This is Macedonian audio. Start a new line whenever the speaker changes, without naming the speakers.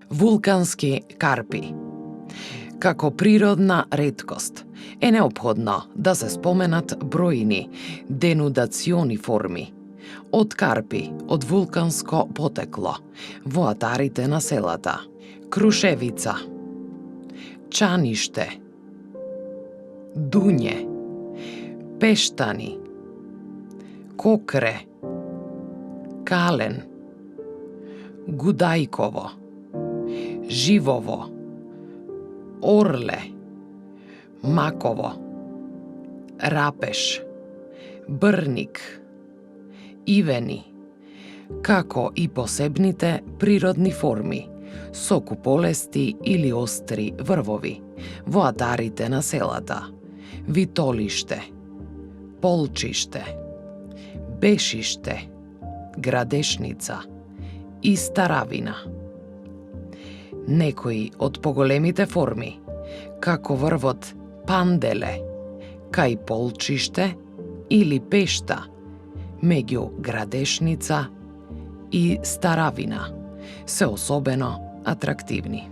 Вулкански карпи. Како природна реткост е неопходно да се споменат бројни денудациони форми од карпи од вулканско потекло во атарите на селата: крушевица, чаниште, дуње, пештани, кокре, кален, гудајково, живово, орле, маково, рапеш, брник, ивени, како и посебните природни форми со куполести или остри врвови во атарите на селата: витолиште, полчиште, бешиште, градешница и старавина. Некои од поголемите форми, како врвот панделе, кај полчиште или пешта, меѓу градешница и старавина, се особено атрактивни.